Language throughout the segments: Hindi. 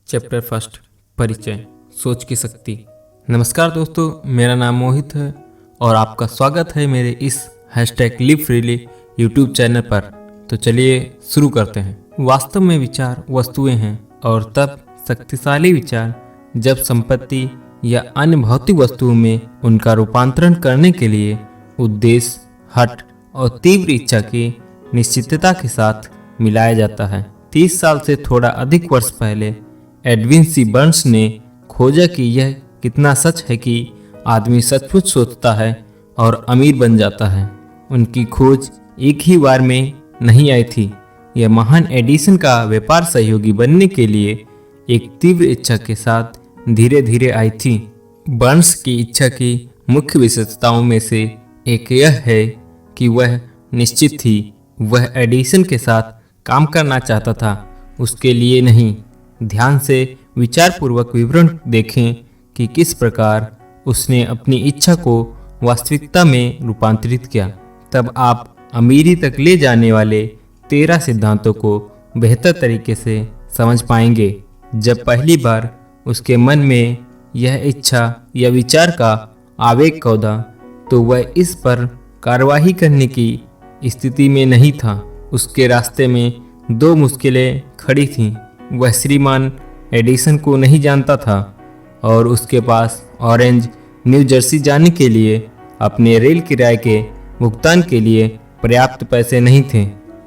चैप्टर फर्स्ट, परिचय, सोच की शक्ति। नमस्कार दोस्तों, मेरा नाम मोहित है और आपका स्वागत है मेरे इस #लिव फ्रीली यूट्यूब चैनल पर। तो चलिए शुरू करते हैं। वास्तव में विचार वस्तुएं हैं और तब शक्तिशाली विचार जब संपत्ति या अन्य भौतिक वस्तुओं में उनका रूपांतरण करने के लिए उद्देश्य, हट और तीव्र इच्छा की निश्चितता के साथ मिलाया जाता है। 30 साल से थोड़ा अधिक वर्ष पहले एडविन सी बर्न्स ने खोजा कि यह कितना सच है कि आदमी सचमुच सोचता है और अमीर बन जाता है। उनकी खोज एक ही बार में नहीं आई थी। यह महान एडिसन का व्यापार सहयोगी बनने के लिए एक तीव्र इच्छा के साथ धीरे धीरे आई थी। बर्न्स की इच्छा की मुख्य विशेषताओं में से एक यह है कि वह निश्चित थी, वह एडिसन के साथ काम करना चाहता था, उसके लिए नहीं। ध्यान से विचारपूर्वक विवरण देखें कि किस प्रकार उसने अपनी इच्छा को वास्तविकता में रूपांतरित किया। तब आप अमीरी तक ले जाने वाले 13 सिद्धांतों को बेहतर तरीके से समझ पाएंगे। जब पहली बार उसके मन में यह इच्छा या विचार का आवेग कौदा, तो वह इस पर कार्रवाई करने की स्थिति में नहीं था। उसके रास्ते में 2 मुश्किलें खड़ी थीं। वह श्रीमान एडिसन को नहीं जानता था और उसके पास ऑरेंज, न्यू जर्सी जाने के लिए अपने रेल किराए के भुगतान के लिए पर्याप्त पैसे नहीं थे।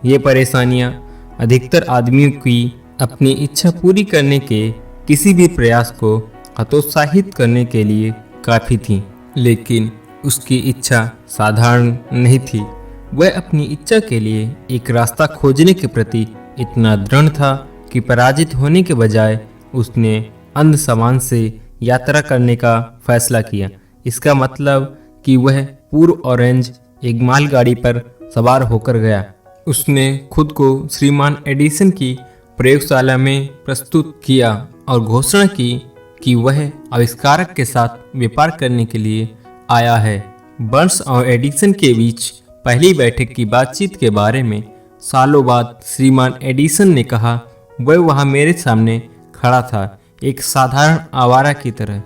ये परेशानियां अधिकतर आदमियों की अपनी इच्छा पूरी करने के किसी भी प्रयास को हतोत्साहित करने के लिए काफ़ी थीं। लेकिन उसकी इच्छा साधारण नहीं थी। वह अपनी इच्छा के लिए एक रास्ता खोजने के प्रति इतना दृढ़ था कि पराजित होने के बजाय उसने अंध सामान से यात्रा करने का फैसला किया। इसका मतलब कि वह पूर्व ऑरेंज एक मालगाड़ी पर सवार होकर गया। उसने खुद को श्रीमान एडिसन की प्रयोगशाला में प्रस्तुत किया और घोषणा की कि वह आविष्कारक के साथ व्यापार करने के लिए आया है। बर्न्स और एडिसन के बीच पहली बैठक की बातचीत के बारे में सालों बाद श्रीमान एडिसन ने कहा, वह वहाँ मेरे सामने खड़ा था, एक साधारण आवारा की तरह,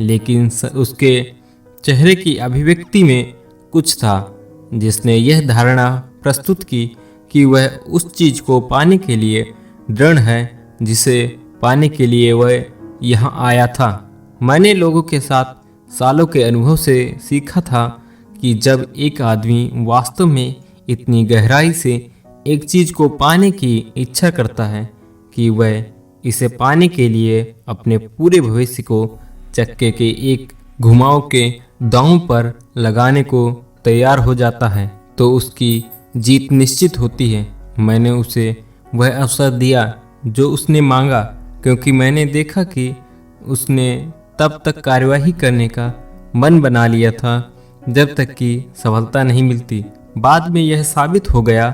लेकिन उसके चेहरे की अभिव्यक्ति में कुछ था जिसने यह धारणा प्रस्तुत की कि वह उस चीज़ को पाने के लिए दृढ़ है जिसे पाने के लिए वह यहाँ आया था। मैंने लोगों के साथ सालों के अनुभव से सीखा था कि जब एक आदमी वास्तव में इतनी गहराई से एक चीज़ को पाने की इच्छा करता है कि वह इसे पाने के लिए अपने पूरे भविष्य को चक्के के एक घुमाव के दांव पर लगाने को तैयार हो जाता है, तो उसकी जीत निश्चित होती है। मैंने उसे वह अवसर दिया जो उसने मांगा, क्योंकि मैंने देखा कि उसने तब तक कार्यवाही करने का मन बना लिया था जब तक कि सफलता नहीं मिलती। बाद में यह साबित हो गया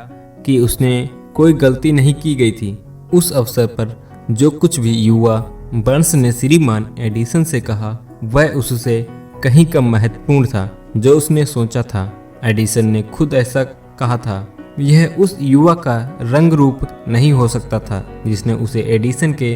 कि उसने कोई गलती नहीं की गई थी। उस अवसर पर जो कुछ भी युवा बर्न्स ने श्रीमान एडिसन से कहा, वह उससे कहीं कम महत्वपूर्ण था जो उसने सोचा था। एडिसन ने खुद ऐसा कहा था। यह उस युवा का रंग रूप नहीं हो सकता था जिसने उसे एडिसन के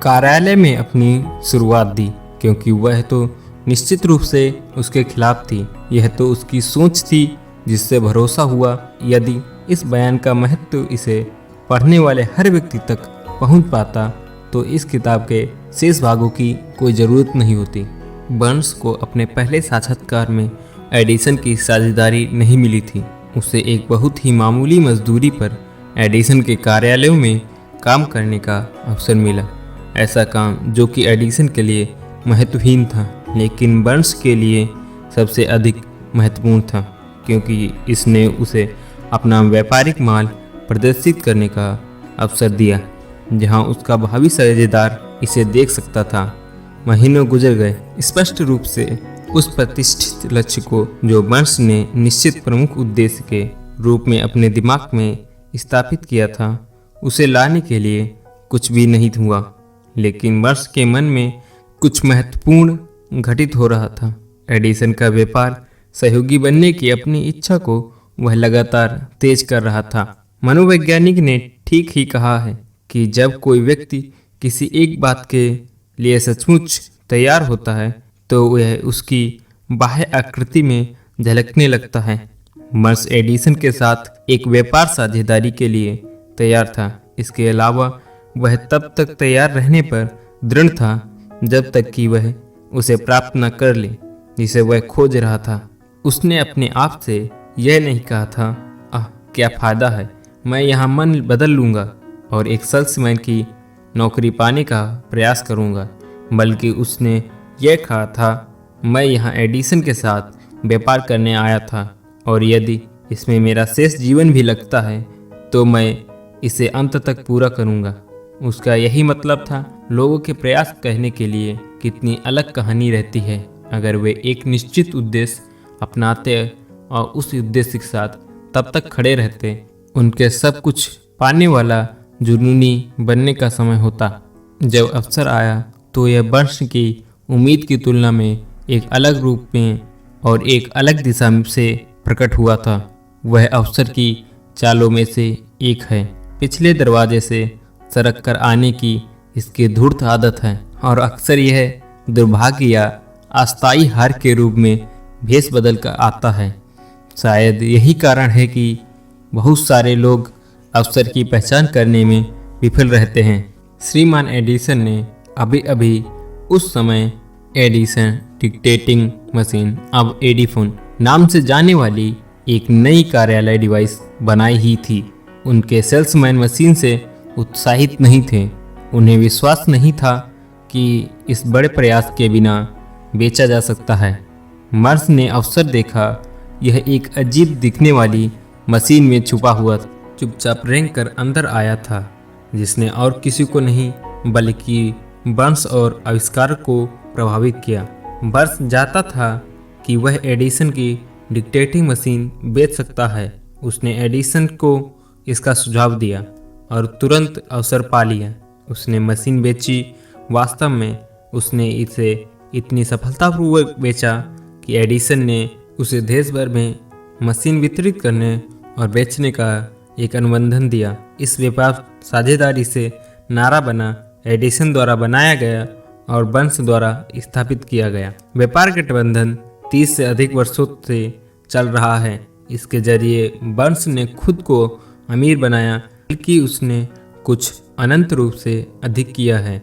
कार्यालय में अपनी शुरुआत दी, क्योंकि वह तो निश्चित रूप से उसके खिलाफ थी। यह तो उसकी सोच थी जिससे भरोसा हुआ। यदि इस बयान का महत्व इसे पढ़ने वाले हर व्यक्ति तक पहुंच पाता तो इस किताब के शेष भागों की कोई ज़रूरत नहीं होती। बर्न्स को अपने पहले साक्षात्कार में एडिसन की साझेदारी नहीं मिली थी। उसे एक बहुत ही मामूली मजदूरी पर एडिसन के कार्यालयों में काम करने का अवसर मिला। ऐसा काम जो कि एडिसन के लिए महत्वहीन था, लेकिन बर्न्स के लिए सबसे अधिक महत्वपूर्ण था, क्योंकि इसने उसे अपना व्यापारिक माल प्रदर्शित करने का अवसर दिया जहां उसका भावी साझेदार इसे देख सकता था। महीनों गुजर गए। स्पष्ट रूप से उस प्रतिष्ठित लक्ष्य को जो बर्न्स ने निश्चित प्रमुख उद्देश्य के रूप में अपने दिमाग में स्थापित किया था, उसे लाने के लिए कुछ भी नहीं हुआ। लेकिन बर्न्स के मन में कुछ महत्वपूर्ण घटित हो रहा था। एडिसन का व्यापार सहयोगी बनने की अपनी इच्छा को वह लगातार तेज कर रहा था। मनोवैज्ञानिक ने ठीक ही कहा है कि जब कोई व्यक्ति किसी एक बात के लिए सचमुच तैयार होता है तो वह उसकी बाह्य आकृति में झलकने लगता है। मर्स एडिसन के साथ एक व्यापार साझेदारी के लिए तैयार था। इसके अलावा वह तब तक तैयार रहने पर दृढ़ था जब तक कि वह उसे प्राप्त न कर ले जिसे वह खोज रहा था। उसने अपने आप से यह नहीं कहा था, क्या फायदा है, मैं यहाँ मन बदल लूँगा और एक सेल्समैन की नौकरी पाने का प्रयास करूँगा, बल्कि उसने यह कहा था, मैं यहाँ एडिसन के साथ व्यापार करने आया था और यदि इसमें मेरा शेष जीवन भी लगता है तो मैं इसे अंत तक पूरा करूँगा। उसका यही मतलब था। लोगों के प्रयास कहने के लिए कितनी अलग कहानी रहती है अगर वे एक निश्चित उद्देश्य अपनाते और उस उद्देश्य के साथ तब तक खड़े रहते। उनके सब कुछ पाने वाला जुनूनी बनने का समय होता। जब अवसर आया तो यह वंश की उम्मीद की तुलना में एक अलग रूप में और एक अलग दिशा से प्रकट हुआ था। वह अवसर की चालों में से एक है। पिछले दरवाजे से सरक कर आने की इसकी धूर्त आदत है और अक्सर यह दुर्भाग्य या अस्थायी हार के रूप में भेष बदल कर आता है। शायद यही कारण है कि बहुत सारे लोग अवसर की पहचान करने में विफल रहते हैं। श्रीमान एडिसन ने अभी अभी उस समय एडिसन डिक्टेटिंग मशीन, अब एडिफोन नाम से जाने वाली एक नई कार्यालय डिवाइस बनाई ही थी। उनके सेल्समैन मशीन से उत्साहित नहीं थे। उन्हें विश्वास नहीं था कि इस बड़े प्रयास के बिना बेचा जा सकता है। मर्स ने अवसर देखा। यह एक अजीब दिखने वाली मशीन में छुपा हुआ चुपचाप रेंग कर अंदर आया था, जिसने और किसी को नहीं बल्कि बर्न्स और आविष्कार को प्रभावित किया। बर्न्स जानता था कि वह एडिसन की डिक्टेटिंग मशीन बेच सकता है। उसने एडिसन को इसका सुझाव दिया और तुरंत अवसर पा लिया। उसने मशीन बेची। वास्तव में उसने इसे इतनी सफलतापूर्वक बेचा कि एडिसन ने उसे देश भर में मशीन वितरित करने और बेचने का एक अनुबंधन दिया। इस व्यापार साझेदारी से नारा बना, एडिसन द्वारा बनाया गया और बर्न्स द्वारा स्थापित किया गया। व्यापार गठबंधन 30 से अधिक वर्षों से चल रहा है। इसके जरिए बर्न्स ने खुद को अमीर बनाया, बल्कि उसने कुछ अनंत रूप से अधिक किया है।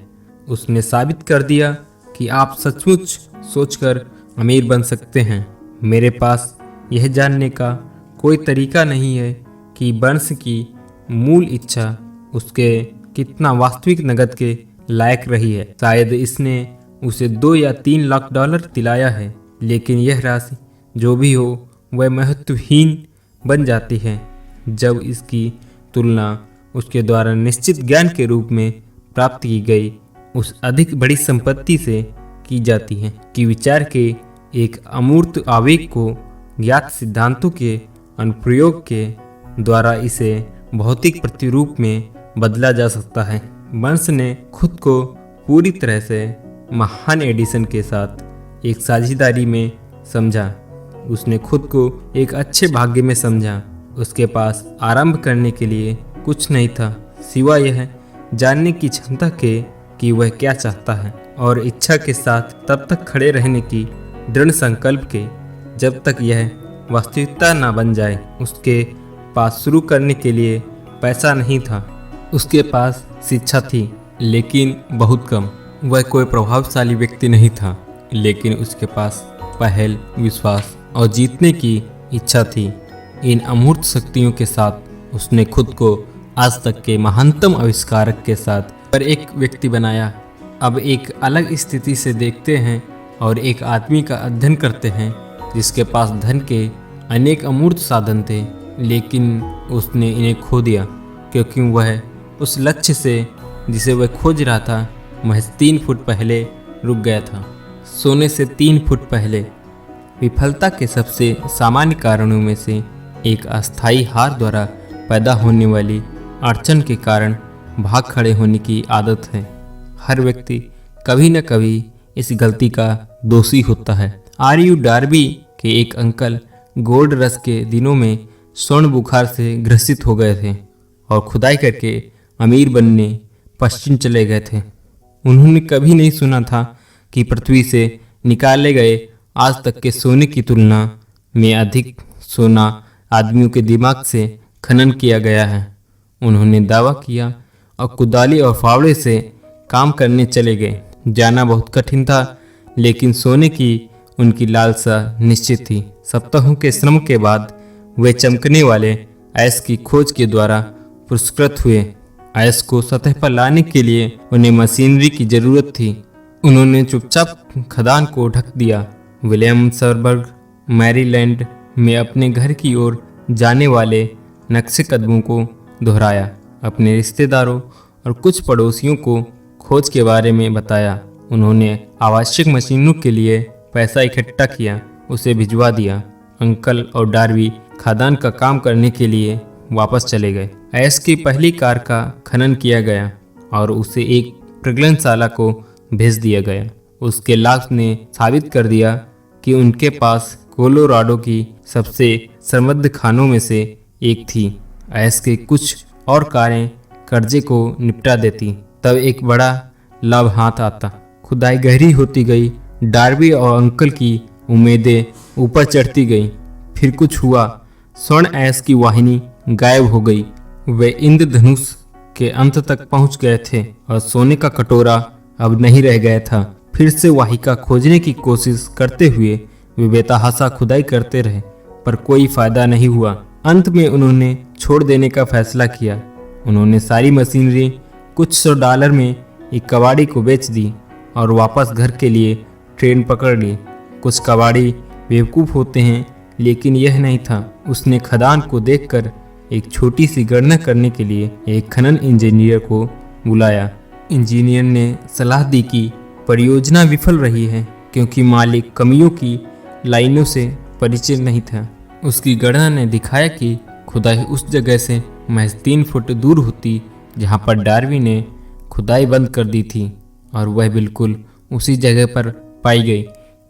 उसने साबित कर दिया कि आप सचमुच सोचकर अमीर बन सकते हैं। मेरे पास यह जानने का कोई तरीका नहीं है कि बर्न्स की मूल इच्छा उसके कितना वास्तविक नकद के लायक रही है। शायद इसने उसे 2 या 3 लाख डॉलर दिलाया है, लेकिन यह राशि जो भी हो वह महत्वहीन बन जाती है जब इसकी तुलना उसके द्वारा निश्चित ज्ञान के रूप में प्राप्त की गई उस अधिक बड़ी संपत्ति से की जाती है कि विचार के एक अमूर्त आवेग को ज्ञात सिद्धांतों के अनुप्रयोग के द्वारा इसे भौतिक प्रतिरूप में बदला जा सकता है। बर्न्स ने खुद को पूरी तरह से महान एडिसन के साथ एक साझेदारी में समझा। उसने खुद को एक अच्छे भाग्य में समझा। उसके पास आरंभ करने के लिए कुछ नहीं था सिवाय यह जानने की क्षमता के कि वह क्या चाहता है और इच्छा के साथ तब तक खड़े रहने की दृढ़ संकल्प के जब तक यह वास्तविकता न बन जाए। उसके पास शुरू करने के लिए पैसा नहीं था। उसके पास शिक्षा थी, लेकिन बहुत कम। वह कोई प्रभावशाली व्यक्ति नहीं था, लेकिन उसके पास पहल, विश्वास और जीतने की इच्छा थी। इन अमूर्त शक्तियों के साथ उसने खुद को आज तक के महानतम आविष्कारक के साथ पर एक व्यक्ति बनाया। अब एक अलग स्थिति से देखते हैं और एक आदमी का अध्ययन करते हैं जिसके पास धन के अनेक अमूर्त साधन थे, लेकिन उसने इन्हें खो दिया क्योंकि वह उस लक्ष्य से जिसे वह खोज रहा था महज 3 फुट पहले रुक गया था। सोने से 3 फुट पहले। विफलता के सबसे सामान्य कारणों में से एक अस्थायी हार द्वारा पैदा होने वाली अड़चन के कारण भाग खड़े होने की आदत है। हर व्यक्ति कभी न कभी इस गलती का दोषी होता है। आर.यू. डार्बी के एक अंकल गोल्ड रश के दिनों में स्वर्ण बुखार से ग्रसित हो गए थे और खुदाई करके अमीर बनने पश्चिम चले गए थे। उन्होंने कभी नहीं सुना था कि पृथ्वी से निकाले गए आज तक के सोने की तुलना में अधिक सोना आदमियों के दिमाग से खनन किया गया है। उन्होंने दावा किया और कुदाली और फावड़े से काम करने चले गए। जाना बहुत कठिन था, लेकिन सोने की उनकी लालसा निश्चित थी। सप्ताहों के श्रम के बाद वे चमकने वाले अयस्क की खोज के द्वारा पुरस्कृत हुए। अयस्क को सतह पर लाने के लिए उन्हें मशीनरी की जरूरत थी। उन्होंने चुपचाप खदान को ढक दिया। विलियम्सबर्ग, मैरीलैंड में अपने घर की ओर जाने वाले नक्शे कदमों को दोहराया। अपने रिश्तेदारों और कुछ पड़ोसियों को खोज के बारे में बताया। उन्होंने आवश्यक मशीनों के लिए पैसा इकट्ठा किया, उसे भिजवा दिया। अंकल और डार्बी खदान का काम करने के लिए वापस चले गए। अयस्क की पहली कार का खनन किया गया और उसे एक प्रगलनशाला को भेज दिया गया। उसके लाभ ने साबित कर दिया कि उनके पास कोलोराडो की सबसे समृद्ध खानों में से एक थी। अयस्क की कुछ और कारें कर्जे को निपटा देती, तब एक बड़ा लाभ हाथ आता। खुदाई गहरी होती गई। डार्बी और अंकल की उम्मीदें ऊपर चढ़ती गईं। फिर कुछ हुआ। स्वर्ण अयस्क की वाहिनी गायब हो गई। वे इंद्रधनुष के अंत तक पहुंच गए थे और सोने का कटोरा अब नहीं रह गया था। फिर से वाहिका खोजने की कोशिश करते हुए वे बेतहाशा खुदाई करते रहे, पर कोई फायदा नहीं हुआ। अंत में उन्होंने छोड़ देने का फैसला किया। उन्होंने सारी मशीनरी कुछ $100 में एक कबाड़ी को बेच दी और वापस घर के लिए ट्रेन पकड़ ली। कुछ कबाड़ी बेवकूफ़ होते हैं, लेकिन यह नहीं था। उसने खदान को देखकर एक छोटी सी गणना करने के लिए एक खनन इंजीनियर को बुलाया। इंजीनियर ने सलाह दी कि परियोजना विफल रही है क्योंकि मालिक कमियों की लाइनों से परिचित नहीं था। उसकी गणना ने दिखाया कि खुदाई उस जगह से महज 3 फुट दूर होती जहां पर डार्बी ने खुदाई बंद कर दी थी, और वह बिल्कुल उसी जगह पर पाई गई।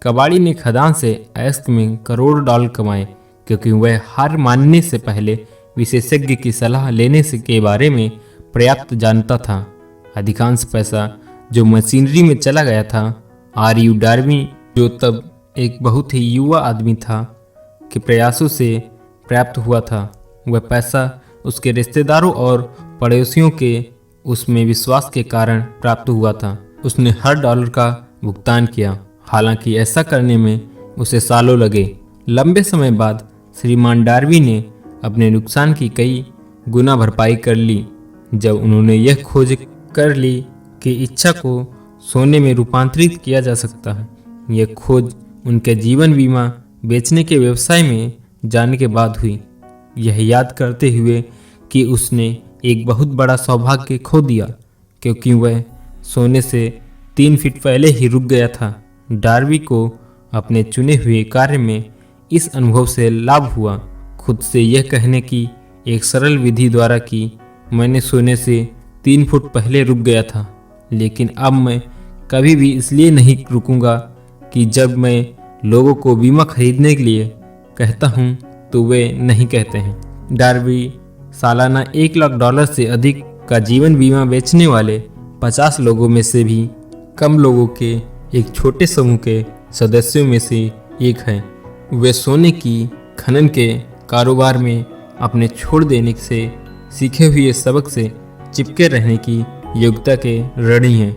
कबाड़ी ने खदान से अयस्क में करोड़ों डॉलर कमाए क्योंकि वह हार मानने से पहले विशेषज्ञ की सलाह लेने से के बारे में पर्याप्त जानता था। अधिकांश पैसा जो मशीनरी में चला गया था, R.U. डार्बी, जो तब एक बहुत ही युवा आदमी था, के प्रयासों से प्राप्त हुआ था। वह पैसा उसके रिश्तेदारों और पड़ोसियों के उसमें विश्वास के कारण प्राप्त हुआ था। उसने हर डॉलर का भुगतान किया, हालांकि ऐसा करने में उसे सालों लगे। लंबे समय बाद श्रीमान डार्बी ने अपने नुकसान की कई गुना भरपाई कर ली जब उन्होंने यह खोज कर ली कि इच्छा को सोने में रूपांतरित किया जा सकता है। यह खोज उनके जीवन बीमा बेचने के व्यवसाय में जाने के बाद हुई, यह याद करते हुए कि उसने एक बहुत बड़ा सौभाग्य खो दिया क्योंकि वह सोने से 3 फीट पहले ही रुक गया था। डार्बी को अपने चुने हुए कार्य में इस अनुभव से लाभ हुआ, खुद से यह कहने की एक सरल विधि द्वारा कि मैंने सोने से 3 फुट पहले रुक गया था, लेकिन अब मैं कभी भी इसलिए नहीं रुकूंगा कि जब मैं लोगों को बीमा खरीदने के लिए कहता हूं तो वे नहीं कहते हैं। डार्बी सालाना $1 लाख से अधिक का जीवन बीमा बेचने वाले 50 लोगों में से भी कम लोगों के एक छोटे समूह के सदस्यों में से एक है। वे सोने की खनन के कारोबार में अपने छोड़ देने से सीखे हुए सबक से चिपके रहने की योग्यता के ऋणी हैं।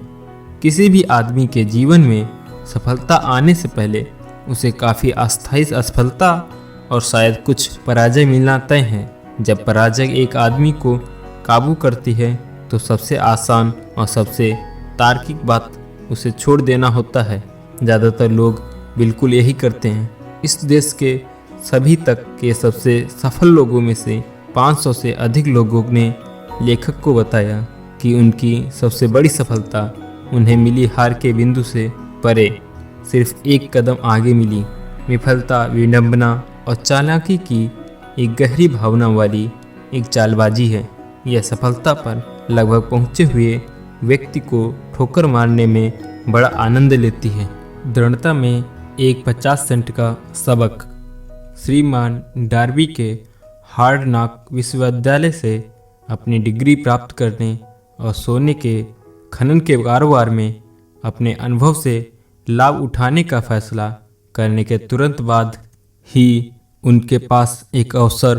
किसी भी आदमी के जीवन में सफलता आने से पहले उसे काफ़ी अस्थायी असफलता और शायद कुछ पराजय मिलना तय है। जब पराजय एक आदमी को काबू करती है तो सबसे आसान और सबसे तार्किक बात उसे छोड़ देना होता है। ज़्यादातर लोग बिल्कुल यही करते हैं। इस देश के सभी तक के सबसे सफल लोगों में से 500 से अधिक लोगों ने लेखक को बताया कि उनकी सबसे बड़ी सफलता उन्हें मिली हार के बिंदु से परे सिर्फ एक कदम आगे मिली। विफलता विडंबना और चालाकी की एक गहरी भावना वाली एक चालबाजी है। यह सफलता पर लगभग पहुंचे हुए व्यक्ति को ठोकर मारने में बड़ा आनंद लेती है। दृढ़ता में एक 50 सेंट का सबक। श्रीमान डार्बी के हार्ड नॉक विश्वविद्यालय से अपनी डिग्री प्राप्त करने और सोने के खनन के कारोबार में अपने अनुभव से लाभ उठाने का फैसला करने के तुरंत बाद ही उनके पास एक अवसर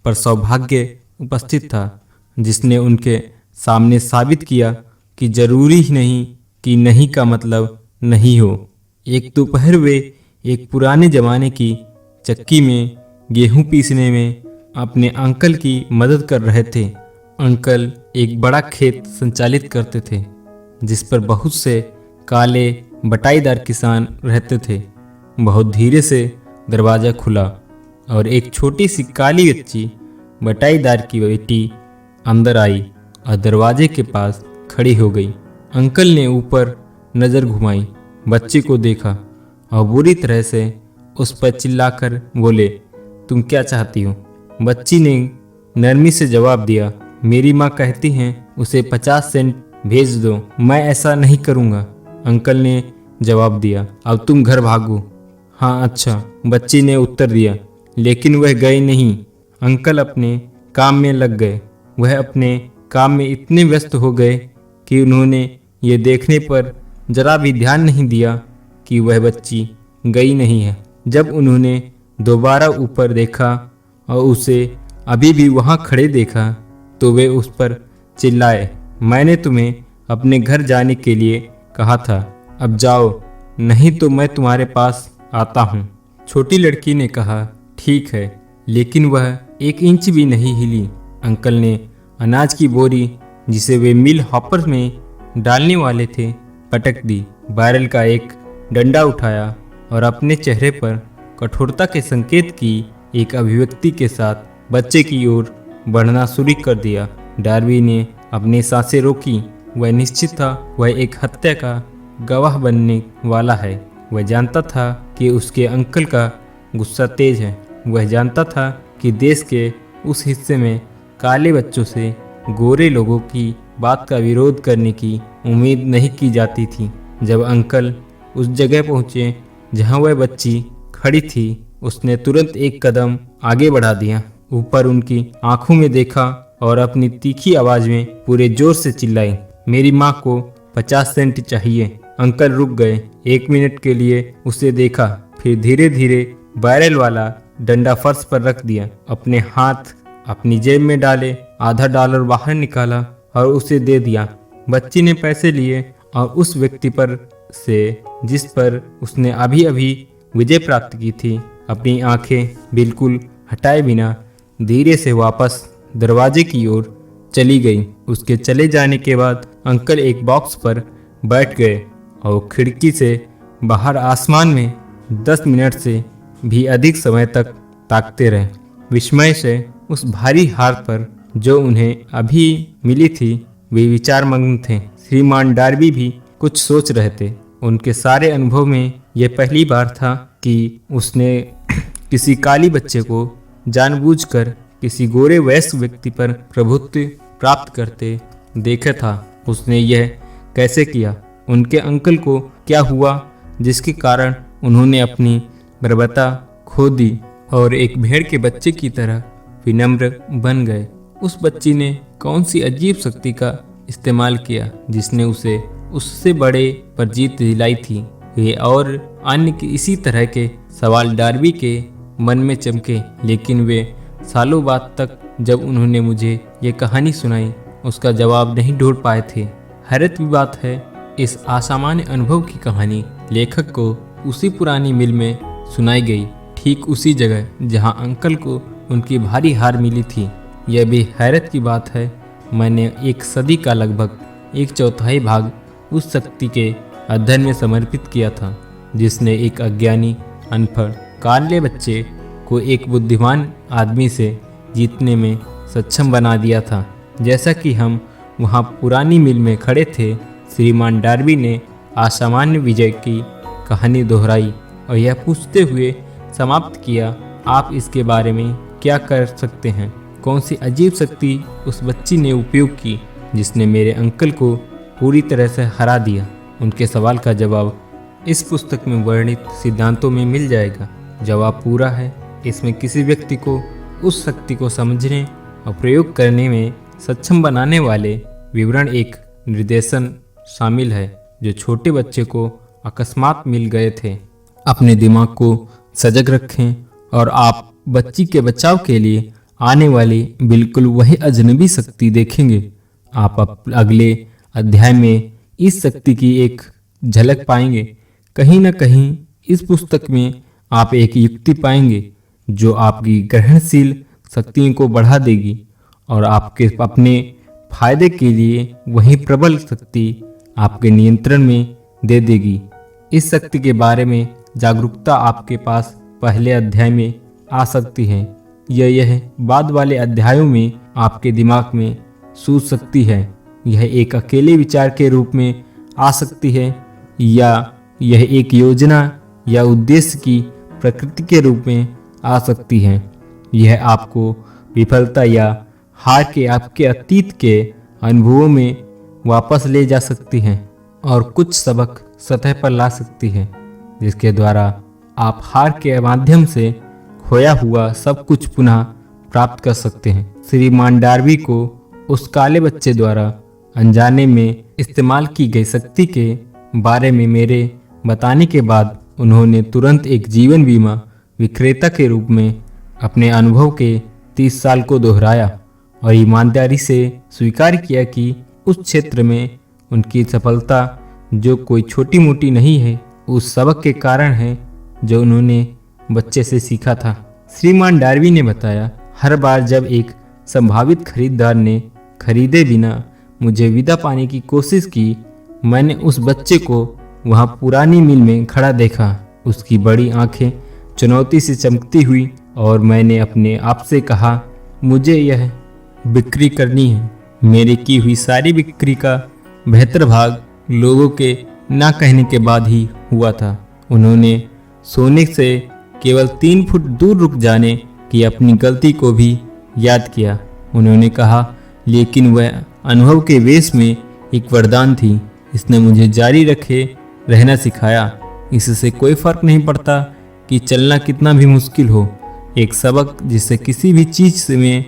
पर सौभाग्य उपस्थित था, जिसने उनके सामने साबित किया कि जरूरी ही नहीं कि नहीं का मतलब नहीं हो। एक दोपहर वे एक पुराने जमाने की चक्की में गेहूं पीसने में अपने अंकल की मदद कर रहे थे। अंकल एक बड़ा खेत संचालित करते थे जिस पर बहुत से काले बटाईदार किसान रहते थे। बहुत धीरे से दरवाज़ा खुला और एक छोटी सी काली बच्ची बटाईदार की बेटी अंदर आई और दरवाजे के पास खड़ी हो गई। अंकल ने ऊपर नज़र घुमाई, बच्ची को देखा और बुरी तरह से उस पर चिल्लाकर बोले, तुम क्या चाहती हो? बच्ची ने नरमी से जवाब दिया, मेरी माँ कहती हैं उसे 50 सेंट भेज दो। मैं ऐसा नहीं करूँगा, अंकल ने जवाब दिया। अब तुम घर भागो। हाँ अच्छा, बच्ची ने उत्तर दिया। लेकिन वह गए नहीं। अंकल अपने काम में लग गए। वह अपने काम में इतने व्यस्त हो गए कि उन्होंने ये देखने पर जरा भी ध्यान नहीं दिया कि वह बच्ची गई नहीं है। जब उन्होंने दोबारा ऊपर देखा और उसे अभी भी वहाँ खड़े देखा तो वे उस पर चिल्लाए, मैंने तुम्हें अपने घर जाने के लिए कहा था, अब जाओ, नहीं तो मैं तुम्हारे पास आता हूँ। छोटी लड़की ने कहा, ठीक है, लेकिन वह 1 इंच भी नहीं हिली। अंकल ने अनाज की बोरी जिसे वे मिल हॉपर में डालने वाले थे पटक दी, बैरल का एक डंडा उठाया और अपने चेहरे पर कठोरता के संकेत की एक अभिव्यक्ति के साथ बच्चे की ओर बढ़ना शुरू कर दिया। डार्बी ने अपनी सांसें रोकी। वह निश्चित था वह एक हत्या का गवाह बनने वाला है। वह जानता था कि उसके अंकल का गुस्सा तेज है। वह जानता था कि देश के उस हिस्से में काले बच्चों से गोरे लोगों की बात का विरोध करने की उम्मीद नहीं की जाती थी। जब अंकल उस जगह पहुंचे जहां वह बच्ची खड़ी थी, उसने तुरंत एक कदम आगे बढ़ा दिया, ऊपर उनकी आंखों में देखा और अपनी तीखी आवाज में पूरे जोर से चिल्लाई, मेरी माँ को 50 सेंट चाहिए। अंकल रुक गए। 1 मिनट के लिए उसे देखा, फिर धीरे धीरे बैरल वाला डंडा फर्श पर रख दिया, अपने हाथ अपनी जेब में डाले, आधा डॉलर बाहर निकाला और उसे दे दिया। बच्ची ने पैसे लिए और उस व्यक्ति पर से जिस पर उसने अभी अभी विजय प्राप्त की थी, अपनी आंखें बिल्कुल हटाए बिना धीरे से वापस दरवाजे की ओर चली गई। उसके चले जाने के बाद अंकल एक बॉक्स पर बैठ गए और खिड़की से बाहर आसमान में 10 मिनट से भी अधिक समय तक ताकते रहे, विस्मय से उस भारी हार पर जो उन्हें अभी मिली थी। वे विचारमग्न थे। श्रीमान डार्बी भी कुछ सोच रहे थे। उनके सारे अनुभव में यह पहली बार था कि उसने किसी काली बच्चे को जानबूझकर किसी गोरे वयस्क व्यक्ति पर प्रभुत्व प्राप्त करते देखा था। उसने यह कैसे किया? उनके अंकल को क्या हुआ जिसके कारण उन्होंने अपनी बर्बरता खो दी और एक भेड़ के बच्चे की तरह विनम्र बन गए? उस बच्ची ने कौन सी अजीब शक्ति का इस्तेमाल किया जिसने उसे उससे बड़े पर जीत दिलाई थी? ये और अन्य इसी तरह के सवाल डार्बी के मन में चमके, लेकिन वे सालों बाद तक जब उन्होंने मुझे ये कहानी सुनाई उसका जवाब नहीं ढूंढ पाए थे। हैरत की बात है, इस असामान्य अनुभव की कहानी लेखक को उसी पुरानी मिल में सुनाई गई, ठीक उसी जगह जहां अंकल को उनकी भारी हार मिली थी। यह भी हैरत की बात है, मैंने 1 सदी का लगभग 1/4 भाग उस शक्ति के अध्ययन में समर्पित किया था जिसने एक अज्ञानी अनपढ़ काले बच्चे को एक बुद्धिमान आदमी से जीतने में सक्षम बना दिया था। जैसा कि हम वहाँ पुरानी मिल में खड़े थे, श्रीमान डार्बी ने असामान्य विजय की कहानी दोहराई और यह पूछते हुए समाप्त किया, आप इसके बारे में क्या कर सकते हैं? कौन सी अजीब शक्ति उस बच्ची ने उपयोग की जिसने मेरे अंकल को पूरी तरह से हरा दिया? उनके सवाल का जवाब इस पुस्तक में वर्णित सिद्धांतों में मिल जाएगा। जवाब पूरा है। इसमें किसी व्यक्ति को उस शक्ति को समझने और प्रयोग करने में सक्षम बनाने वाले विवरण एक निर्देशन शामिल है जो छोटे बच्चे को अकस्मात मिल गए थे। अपने दिमाग को सजग रखें और आप बच्ची के बचाव के लिए आने वाली बिल्कुल वही अजनबी शक्ति देखेंगे। आप अगले अध्याय में इस शक्ति की एक झलक पाएंगे। कहीं न कहीं इस पुस्तक में आप एक युक्ति पाएंगे जो आपकी ग्रहणशील शक्तियों को बढ़ा देगी और आपके अपने फायदे के लिए वही प्रबल शक्ति आपके नियंत्रण में दे देगी। इस शक्ति के बारे में जागरूकता आपके पास पहले अध्याय में आ सकती है। यह बाद वाले अध्यायों में आपके दिमाग में सूझ सकती है। यह एक अकेले विचार के रूप में आ सकती है या यह एक योजना या उद्देश्य की प्रकृति के रूप में आ सकती है। यह आपको विफलता या हार के आपके अतीत के अनुभवों में वापस ले जा सकती है और कुछ सबक सतह पर ला सकती है जिसके द्वारा आप हार के माध्यम से खोया हुआ सब कुछ पुनः प्राप्त कर सकते हैं। श्रीमान डार्बी को उस काले बच्चे द्वारा अनजाने में इस्तेमाल की गई शक्ति के बारे में मेरे बताने के बाद उन्होंने तुरंत एक जीवन बीमा विक्रेता के रूप में अपने अनुभव के 30 साल को दोहराया और ईमानदारी से स्वीकार किया कि उस क्षेत्र में उनकी सफलता जो कोई छोटी मोटी नहीं है, उस सबक के कारण है जो उन्होंने बच्चे से सीखा था। श्रीमान डार्बी ने बताया, हर बार जब एक संभावित खरीदार ने खरीदे बिना मुझे विदा पाने की कोशिश की, मैंने उस बच्चे को वहां पुरानी मिल में खड़ा देखा। उसकी बड़ी आंखें चुनौती से चमकती हुई और मैंने अपने आप से कहा, मुझे यह बिक्री करनी है। मेरे की हुई सारी बिक्री का बेहतर भाग लोगों के ना कहने के बाद ही हुआ था। उन्होंने सोने से केवल 3 फुट दूर रुक जाने की अपनी गलती को भी याद किया। उन्होंने कहा, लेकिन वह अनुभव के वेश में एक वरदान थी। इसने मुझे जारी रखे रहना सिखाया। इससे कोई फर्क नहीं पड़ता कि चलना कितना भी मुश्किल हो। एक सबक जिसे किसी भी चीज़ में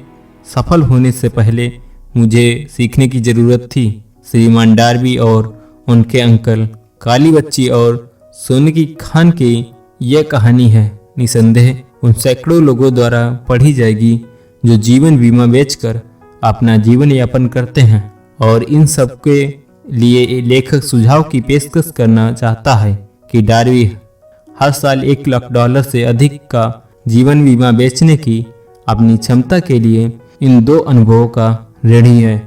सफल होने से पहले मुझे सीखने की ज़रूरत थी। श्रीमान डार्बी और उनके अंकल काली बच्ची और सोने की खान की यह कहानी है। निसंदेह उन सैकड़ों लोगों द्वारा पढ़ी जाएगी जो जीवन बीमा बेचकर अपना जीवन यापन करते हैं और इन सब के लिए लेखक सुझाव की पेशकश करना चाहता है कि डार्बी हर साल $1 लाख से अधिक का जीवन बीमा बेचने की अपनी क्षमता के लिए इन 2 अनुभवों का ऋणी है।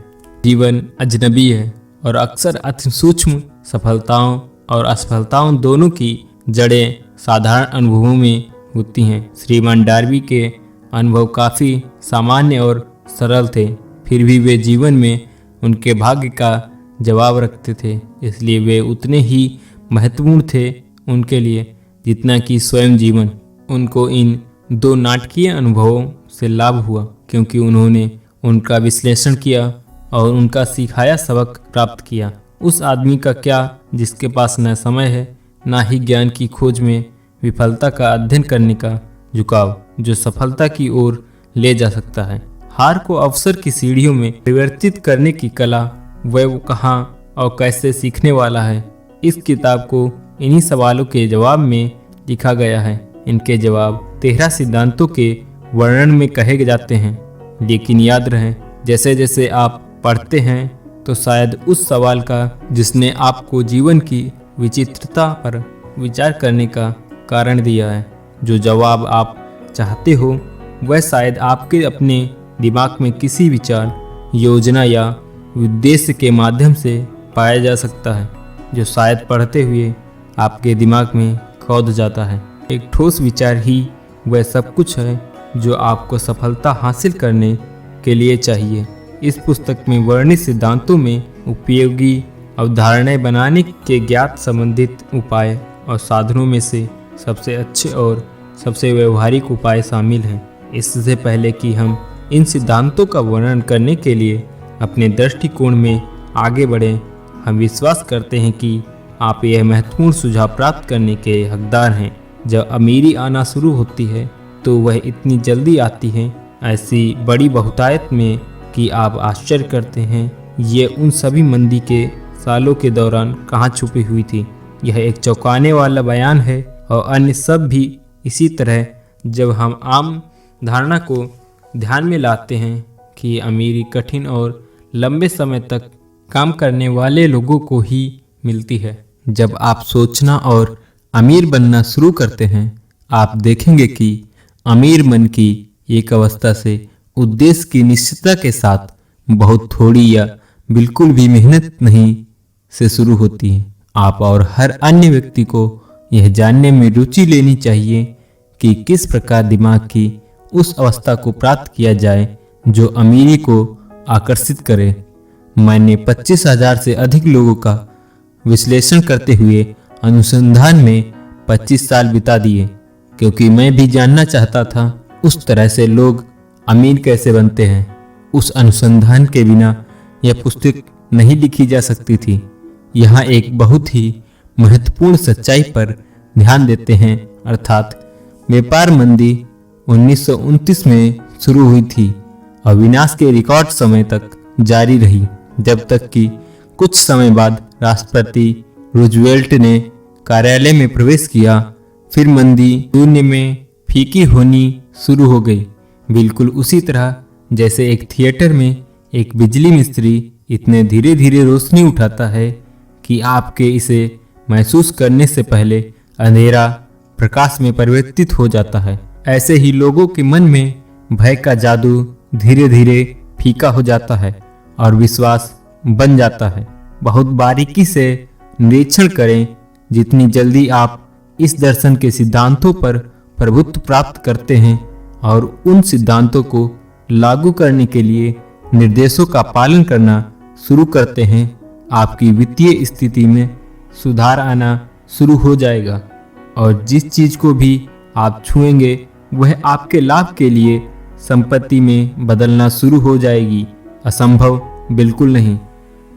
जीवन अजनबी है और अक्सर अति सूक्ष्म सफलताओं और असफलताओं दोनों की जड़ें साधारण अनुभवों में होती हैं। श्रीमान डार्बी के अनुभव काफ़ी सामान्य और सरल थे, फिर भी वे जीवन में उनके भाग्य का जवाब रखते थे। इसलिए वे उतने ही महत्वपूर्ण थे उनके लिए जितना कि स्वयं जीवन। उनको इन 2 नाटकीय अनुभवों से लाभ हुआ क्योंकि उन्होंने उनका विश्लेषण किया और उनका सिखाया सबक प्राप्त किया। उस आदमी का क्या जिसके पास न समय है न ही ज्ञान की खोज में विफलता का अध्ययन करने का झुकाव जो सफलता की ओर ले जा सकता है। हार को अवसर की सीढ़ियों में परिवर्तित करने की कला वह वो कहाँ और कैसे सीखने वाला है। इस किताब को इन्हीं सवालों के जवाब में लिखा गया है। इनके जवाब 13 सिद्धांतों के वर्णन में कहे जाते हैं, लेकिन याद रहे जैसे जैसे आप पढ़ते हैं तो शायद उस सवाल का जिसने आपको जीवन की विचित्रता पर विचार करने का कारण दिया है, जो जवाब आप चाहते हो वह शायद आपके अपने दिमाग में किसी विचार, योजना या उद्देश्य के माध्यम से पाया जा सकता है, जो शायद पढ़ते हुए आपके दिमाग में खोद जाता है। एक ठोस विचार ही वह सब कुछ है जो आपको सफलता हासिल करने के लिए चाहिए। इस पुस्तक में वर्णित सिद्धांतों में उपयोगी अवधारणाएं बनाने के ज्ञात संबंधित उपाय और साधनों में से सबसे अच्छे और सबसे व्यवहारिक उपाय शामिल हैं। इससे पहले कि हम इन सिद्धांतों का वर्णन करने के लिए अपने दृष्टिकोण में आगे बढ़ें, हम विश्वास करते हैं कि आप यह महत्वपूर्ण सुझाव प्राप्त करने के हकदार हैं। जब अमीरी आना शुरू होती है तो वह इतनी जल्दी आती है, ऐसी बड़ी बहुतायत में कि आप आश्चर्य करते हैं ये उन सभी मंदी के सालों के दौरान कहाँ छुपी हुई थी। यह एक चौंकाने वाला बयान है और अन्य सब भी इसी तरह। जब हम आम धारणा को ध्यान में लाते हैं कि अमीरी कठिन और लंबे समय तक काम करने वाले लोगों को ही मिलती है, जब आप सोचना और अमीर बनना शुरू करते हैं, आप देखेंगे कि अमीर मन की एक अवस्था से उद्देश्य की निश्चितता के साथ बहुत थोड़ी या बिल्कुल भी मेहनत नहीं से शुरू होती है। आप और हर अन्य व्यक्ति को यह जानने में रुचि लेनी चाहिए कि किस प्रकार दिमाग की उस अवस्था को प्राप्त किया जाए जो अमीरी को आकर्षित करे। मैंने 25,000 से अधिक लोगों का विश्लेषण करते हुए अनुसंधान में 25 साल बिता दिए, क्योंकि मैं भी जानना चाहता था उस तरह से लोग अमीर कैसे बनते हैं। उस अनुसंधान के बिना यह पुस्तक नहीं लिखी जा सकती थी। यहाँ एक बहुत ही महत्वपूर्ण सच्चाई पर ध्यान देते हैं, अर्थात व्यापार मंदी 1929 में शुरू हुई थी और विनाश के रिकॉर्ड समय तक जारी रही, जब तक कि कुछ समय बाद राष्ट्रपति रूजवेल्ट ने कार्यालय में प्रवेश किया। फिर मंदी शून्य में फीकी होनी शुरू हो गई, बिल्कुल उसी तरह जैसे एक थिएटर में एक बिजली मिस्त्री इतने धीरे धीरे रोशनी उठाता है कि आपके इसे महसूस करने से पहले अंधेरा प्रकाश में परिवर्तित हो जाता है। ऐसे ही लोगों के मन में भय का जादू धीरे धीरे फीका हो जाता है और विश्वास बन जाता है। बहुत बारीकी से निरीक्षण करें। जितनी जल्दी आप इस दर्शन के सिद्धांतों पर प्रभुत्व प्राप्त करते हैं और उन सिद्धांतों को लागू करने के लिए निर्देशों का पालन करना शुरू करते हैं, आपकी वित्तीय स्थिति में सुधार आना शुरू हो जाएगा और जिस चीज को भी आप छुएंगे वह आपके लाभ के लिए संपत्ति में बदलना शुरू हो जाएगी। असंभव बिल्कुल नहीं।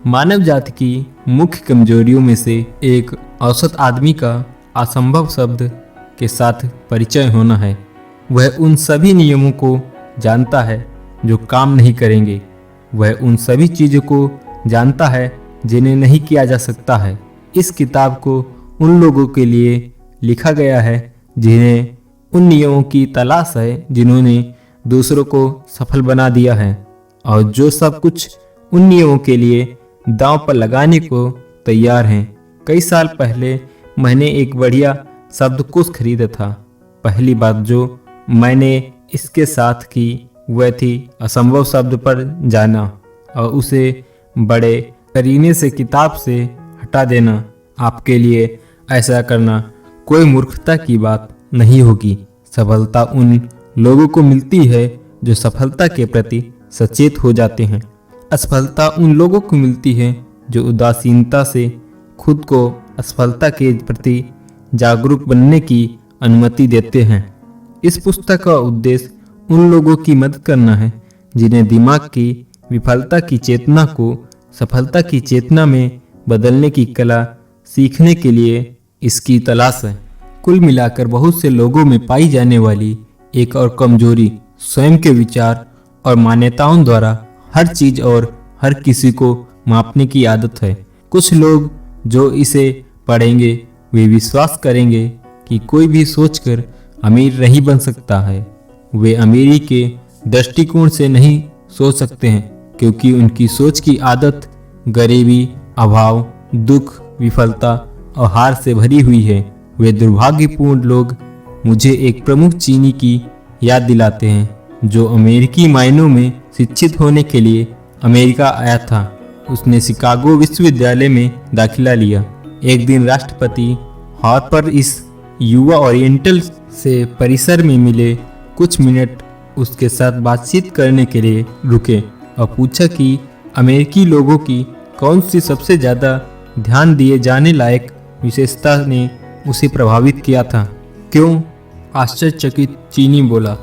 मानव जाति की मुख्य कमजोरियों में से एक औसत आदमी का असंभव शब्द के साथ परिचय होना है। वह उन सभी नियमों को जानता है जो काम नहीं करेंगे। वह उन सभी चीज़ों को जानता है जिन्हें नहीं किया जा सकता है। इस किताब को उन लोगों के लिए लिखा गया है जिन्हें उन नियमों की तलाश है जिन्होंने दूसरों को सफल बना दिया है और जो सब कुछ उन नियमों के लिए दांव पर लगाने को तैयार हैं। कई साल पहले मैंने एक बढ़िया शब्दकोश खरीदा था। पहली बात जो मैंने इसके साथ की वह थी असंभव शब्द पर जाना और उसे बड़े करीने से किताब से हटा देना। आपके लिए ऐसा करना कोई मूर्खता की बात नहीं होगी। सफलता उन लोगों को मिलती है जो सफलता के प्रति सचेत हो जाते हैं। असफलता उन लोगों को मिलती है जो उदासीनता से खुद को असफलता के प्रति जागरूक बनने की अनुमति देते हैं। इस पुस्तक का उद्देश्य उन लोगों की मदद करना है जिन्हें दिमाग की विफलता की चेतना को सफलता की चेतना में बदलने की कला सीखने के लिए इसकी तलाश है। कुल मिलाकर बहुत से लोगों में पाई जाने वाली एक और कमजोरी स्वयं के विचार और मान्यताओं द्वारा हर चीज और हर किसी को मापने की आदत है। कुछ लोग जो इसे पढ़ेंगे वे विश्वास करेंगे कि कोई भी सोचकर अमीर नहीं बन सकता है। वे अमीरी के दृष्टिकोण से नहीं सोच सकते हैं क्योंकि उनकी सोच की आदत गरीबी, अभाव, दुख, विफलता और हार से भरी हुई है। वे दुर्भाग्यपूर्ण लोग मुझे एक प्रमुख चीनी की याद दिलाते हैं जो अमेरिकी मायनों में शिक्षित होने के लिए अमेरिका आया था। उसने शिकागो विश्वविद्यालय में दाखिला लिया। एक दिन राष्ट्रपति हार्पर इस युवा ओरिएंटल से परिसर में मिले। कुछ मिनट उसके साथ बातचीत करने के लिए रुके और पूछा कि अमेरिकी लोगों की कौन सी सबसे ज़्यादा ध्यान दिए जाने लायक विशेषता ने उसे प्रभावित किया था। क्यों? आश्चर्यचकित चीनी बोला।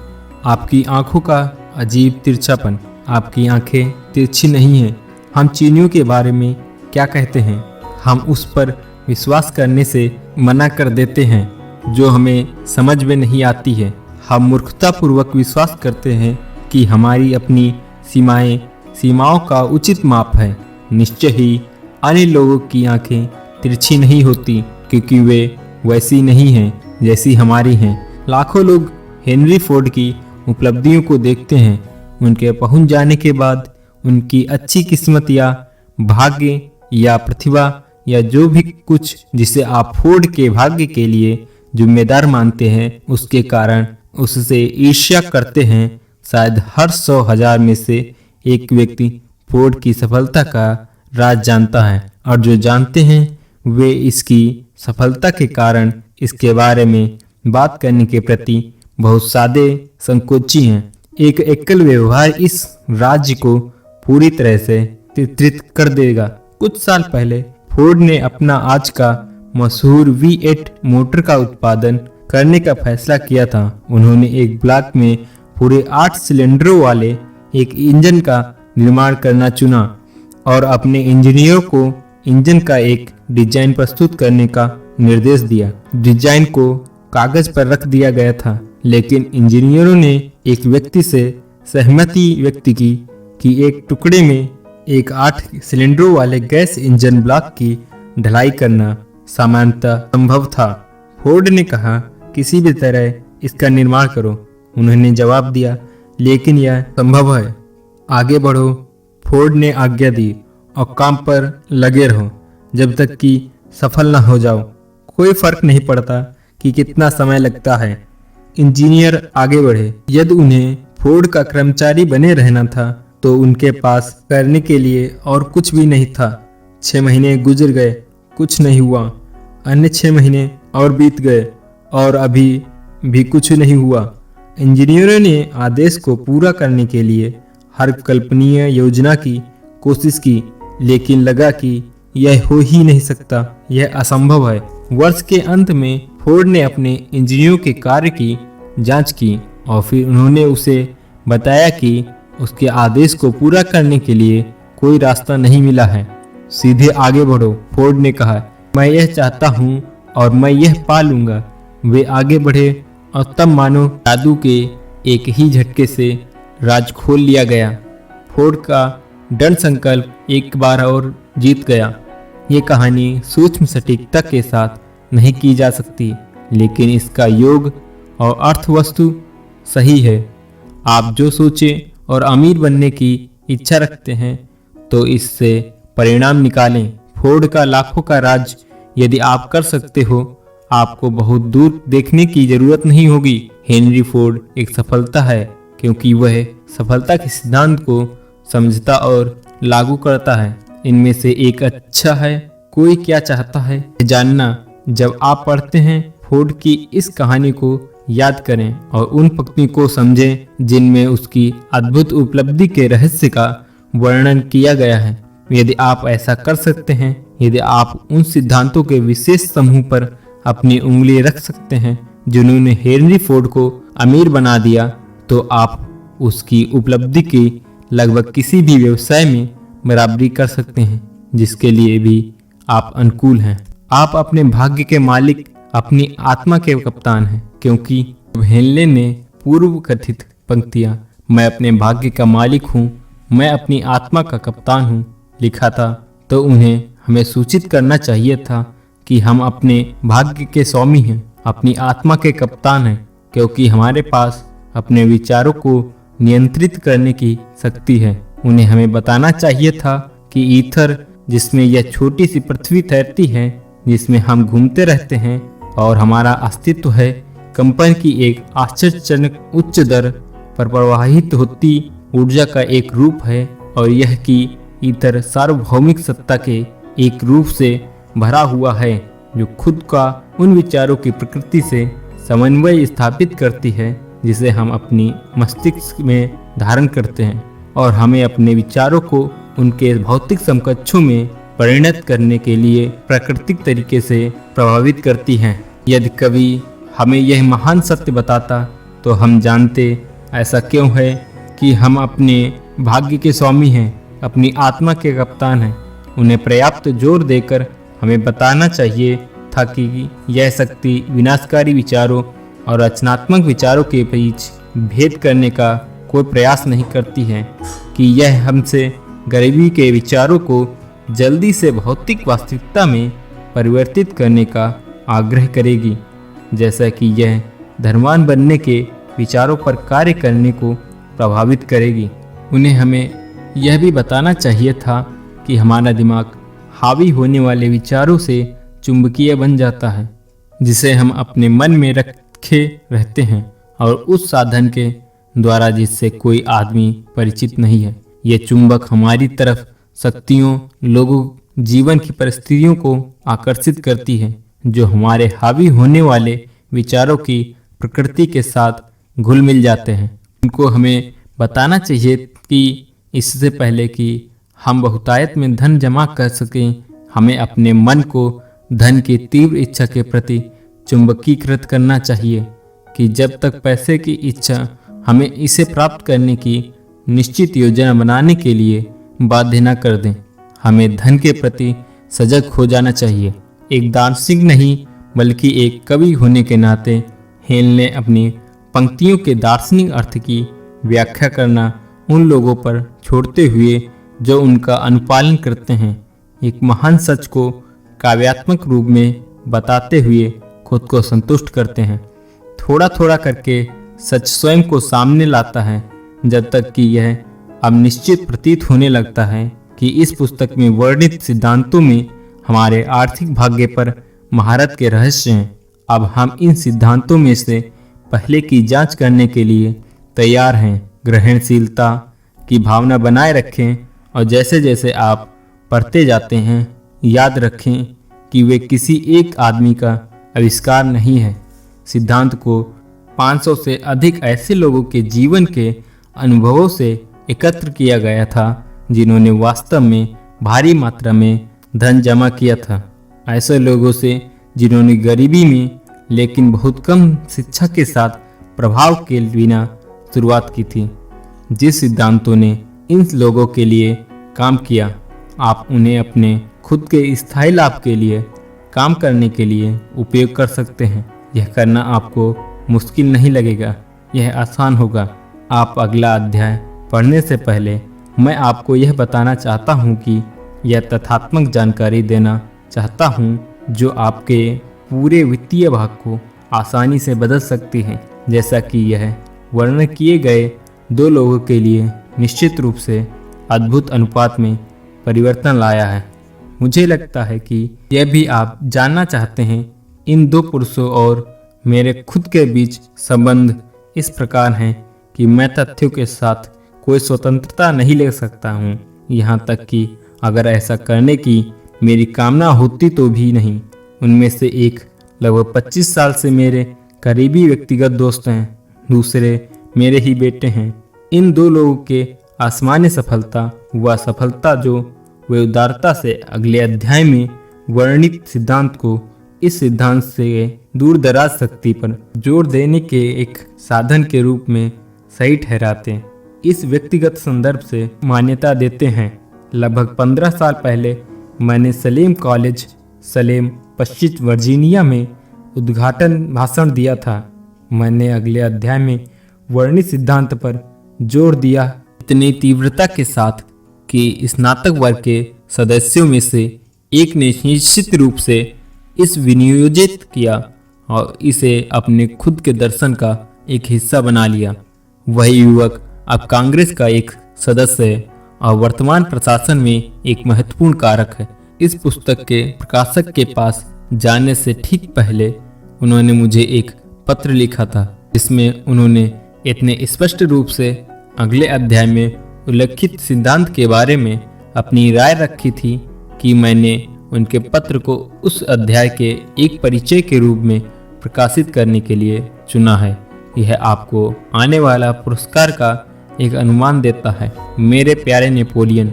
आपकी आंखों का अजीब तिरछापन। आपकी आंखें तिरछी नहीं हैं। हम चीनियों के बारे में क्या कहते हैं? हम उस पर विश्वास करने से मना कर देते हैं जो हमें समझ में नहीं आती है। हम मूर्खतापूर्वक विश्वास करते हैं कि हमारी अपनी सीमाओं का उचित माप है। निश्चय ही अन्य लोगों की आंखें तिरछी नहीं होती, क्योंकि वे वैसी नहीं हैं जैसी हमारी हैं। लाखों लोग हेनरी फोर्ड की उपलब्धियों को देखते हैं। उनके पहुंच जाने के बाद उनकी अच्छी किस्मत या भाग्य या प्रतिभा या जो भी कुछ जिसे आप फोर्ड के भाग्य के लिए जिम्मेदार मानते हैं, उसके कारण उससे ईर्ष्या करते हैं। शायद हर 100,000 में से एक व्यक्ति फोर्ड की सफलता का राज जानता है, और जो जानते हैं वे इसकी सफलता के कारण इसके बारे में बात करने के प्रति बहुत सादे संकोची हैं। एक एकल व्यवहार इस राज्य को पूरी तरह से चित्रित कर देगा। कुछ साल पहले फोर्ड ने अपना आज का मशहूर V8 मोटर का उत्पादन करने का फैसला किया था। उन्होंने एक ब्लॉक में पूरे 8 सिलेंडरों वाले एक इंजन का निर्माण करना चुना और अपने इंजीनियरों को इंजन का एक डिजाइन प्रस्तुत करने का निर्देश दिया। डिजाइन को कागज पर रख दिया गया था, लेकिन इंजीनियरों ने एक व्यक्ति से सहमति व्यक्त की कि एक टुकड़े में एक 8 सिलेंडरों वाले गैस इंजन ब्लॉक की ढलाई करना सामान्यतः संभव था। फोर्ड ने कहा, किसी भी तरह इसका निर्माण करो। उन्होंने जवाब दिया, लेकिन यह संभव है, आगे बढ़ो। फोर्ड ने आज्ञा दी और काम पर लगे रहो जब तक कि सफल न हो जाओ। कोई फर्क नहीं पड़ता कि कितना समय लगता है। इंजीनियर आगे बढ़े। यदि उन्हें फोर्ड का कर्मचारी बने रहना था तो उनके पास करने के लिए और कुछ भी नहीं था। 6 महीने गुजर गए, कुछ नहीं हुआ। अन्य 6 महीने और बीत गए और अभी भी कुछ नहीं हुआ। इंजीनियरों ने आदेश को पूरा करने के लिए हर कल्पनीय योजना की कोशिश की, लेकिन लगा कि यह हो ही नहीं सकता, यह असंभव है। वर्ष के अंत में फोर्ड ने अपने इंजीनियरों के कार्य की जांच की और फिर उन्होंने उसे बताया कि उसके आदेश को पूरा करने के लिए कोई रास्ता नहीं मिला है। सीधे आगे बढ़ो, फोर्ड ने कहा। मैं यह चाहता हूँ और मैं यह पा लूंगा। वे आगे बढ़े और तब मानो जादू के एक ही झटके से राज खोल लिया गया। फोर्ड का दृढ़ संकल्प एक बार और जीत गया। ये कहानी सूक्ष्म सटीकता के साथ नहीं की जा सकती, लेकिन इसका योग और अर्थवस्तु सही है। आप जो सोचें और अमीर बनने की इच्छा रखते हैं तो इससे परिणाम निकालें। फोर्ड का लाखों का राज यदि आप कर सकते हो, आपको बहुत दूर देखने की जरूरत नहीं होगी। हेनरी फोर्ड एक सफलता है क्योंकि वह सफलता के सिद्धांत को समझता और लागू करता है। इनमें से एक अच्छा है, कोई क्या चाहता है जानना। जब आप पढ़ते हैं फोर्ड की इस कहानी को याद करें और उन पंक्तियों को समझें जिनमें उसकी अद्भुत उपलब्धि के रहस्य का वर्णन किया गया है। यदि आप ऐसा कर सकते हैं, यदि आप उन सिद्धांतों के विशेष समूह पर अपनी उंगली रख सकते हैं जिन्होंने हेनरी फोर्ड को अमीर बना दिया, तो आप उसकी उपलब्धि की लगभग किसी भी व्यवसाय में बराबरी कर सकते हैं जिसके लिए भी आप अनुकूल हैं। आप अपने भाग्य के मालिक, अपनी आत्मा के कप्तान हैं, क्योंकि हेनले ने पूर्व कथित पंक्तियां मैं अपने भाग्य का मालिक हूँ, मैं अपनी आत्मा का कप्तान हूँ लिखा था, तो उन्हें हमें सूचित करना चाहिए था कि हम अपने भाग्य के स्वामी हैं, अपनी आत्मा के कप्तान हैं, क्योंकि हमारे पास अपने विचारों को नियंत्रित करने की शक्ति है। उन्हें हमें बताना चाहिए था कि ईथर, जिसमें यह छोटी सी पृथ्वी तैरती है, जिसमें हम घूमते रहते हैं और हमारा अस्तित्व है, कंपन की एक आश्चर्यजनक उच्च दर पर प्रवाहित होती ऊर्जा का एक रूप है, और यह कि ईथर सार्वभौमिक सत्ता के एक रूप से भरा हुआ है जो खुद का उन विचारों की प्रकृति से समन्वय स्थापित करती है जिसे हम अपनी मस्तिष्क में धारण करते हैं, और हमें अपने विचारों को उनके भौतिक समकक्षों में परिणत करने के लिए प्राकृतिक तरीके से प्रभावित करती हैं। यदि कभी हमें यह महान सत्य बताता तो हम जानते ऐसा क्यों है कि हम अपने भाग्य के स्वामी हैं, अपनी आत्मा के कप्तान हैं। उन्हें पर्याप्त जोर देकर हमें बताना चाहिए था कि यह शक्ति विनाशकारी विचारों और रचनात्मक विचारों के बीच भेद करने का कोई प्रयास नहीं करती है, कि यह हमसे गरीबी के विचारों को जल्दी से भौतिक वास्तविकता में परिवर्तित करने का आग्रह करेगी, जैसा कि यह धनवान बनने के विचारों पर कार्य करने को प्रभावित करेगी। उन्हें हमें यह भी बताना चाहिए था कि हमारा दिमाग हावी होने वाले विचारों से चुंबकीय बन जाता है, जिसे हम अपने मन में रखे रहते हैं और उस साधन के द्वारा जिससे कोई आदमी परिचित नहीं है। ये चुंबक हमारी तरफ शक्तियों, लोगों, जीवन की परिस्थितियों को आकर्षित करती है, जो हमारे हावी होने वाले विचारों की प्रकृति के साथ घुल मिल जाते हैं। उनको हमें बताना चाहिए कि इससे पहले कि हम बहुतायत में धन जमा कर सकें, हमें अपने मन को धन की तीव्र इच्छा के प्रति चुंबकीकृत करना चाहिए कि जब तक पैसे की इच्छा हमें इसे प्राप्त करने की निश्चित योजना बनाने के लिए बाध्य न कर दें। हमें धन के प्रति सजग हो जाना चाहिए। एक दार्शनिक नहीं बल्कि एक कवि होने के नाते हेल ने अपनी पंक्तियों के दार्शनिक अर्थ की व्याख्या करना उन लोगों पर छोड़ते हुए जो उनका अनुपालन करते हैं, एक महान सच को काव्यात्मक रूप में बताते हुए खुद को संतुष्ट करते हैं। थोड़ा थोड़ा करके सच स्वयं को सामने लाता है, जब तक कि यह अब निश्चित प्रतीत होने लगता है कि इस पुस्तक में वर्णित सिद्धांतों में हमारे आर्थिक भाग्य पर महारत के रहस्य हैं। अब हम इन सिद्धांतों में से पहले की जांच करने के लिए तैयार हैं। ग्रहणशीलता की भावना बनाए रखें और जैसे जैसे आप पढ़ते जाते हैं, याद रखें कि वे किसी एक आदमी का आविष्कार नहीं है। सिद्धांत को 500 से अधिक ऐसे लोगों के जीवन के अनुभवों से एकत्र किया गया था जिन्होंने वास्तव में भारी मात्रा में धन जमा किया था। ऐसे लोगों से जिन्होंने गरीबी में लेकिन बहुत कम शिक्षा के साथ प्रभाव के बिना शुरुआत की थी। जिस सिद्धांतों ने इन लोगों के लिए काम किया, आप उन्हें अपने खुद के स्थायी लाभ के लिए काम करने के लिए उपयोग कर सकते हैं। यह करना आपको मुश्किल नहीं लगेगा, यह आसान होगा। आप अगला अध्याय पढ़ने से पहले मैं आपको यह बताना चाहता हूँ कि यह तथ्यात्मक जानकारी देना चाहता हूँ जो आपके पूरे वित्तीय भाग को आसानी से बदल सकती है, जैसा कि यह वर्णन किए गए दो लोगों के लिए निश्चित रूप से अद्भुत अनुपात में परिवर्तन लाया है। मुझे लगता है कि यह भी आप जानना चाहते हैं। इन दो पुरुषों और मेरे खुद के बीच संबंध इस प्रकार हैं कि मैं तथ्यों के साथ कोई स्वतंत्रता नहीं ले सकता हूँ, यहाँ तक कि अगर ऐसा करने की मेरी कामना होती तो भी नहीं। उनमें से एक लगभग 25 साल से मेरे करीबी व्यक्तिगत दोस्त हैं, दूसरे मेरे ही बेटे हैं। इन दो लोगों के आसमानी सफलता व सफलता जो वे उदारता से अगले अध्याय में वर्णित सिद्धांत को इस सिद्धांत से दूर दराज शक्ति पर जोर देने के एक साधन के रूप में सही ठहराते इस व्यक्तिगत संदर्भ से मान्यता देते हैं। लगभग 15 साल पहले मैंने सलेम कॉलेज, सलेम, पश्चिम वर्जीनिया में उद्घाटन भाषण दिया था। मैंने अगले अध्याय में वर्णित सिद्धांत पर जोर दिया इतनी तीव्रता के साथ कि स्नातक वर्ग के सदस्यों में से एक ने निश्चित रूप से इस विनियोजित किया और इसे अपने खुद के दर्शन का एक हिस्सा बना लिया। वही युवक अब कांग्रेस का एक सदस्य है और वर्तमान प्रशासन में एक महत्वपूर्ण कारक है। इस पुस्तक के प्रकाशक के पास जाने से ठीक पहले उन्होंने मुझे एक पत्र लिखा था, जिसमें उन्होंने इतने स्पष्ट रूप से अगले अध्याय में उल्लिखित सिद्धांत के बारे में अपनी राय रखी थी कि मैंने उनके पत्र को उस अध्याय के एक परिचय के रूप में प्रकाशित करने के लिए चुना है। यह आपको आने वाला पुरस्कार का एक अनुमान देता है। मेरे प्यारे नेपोलियन,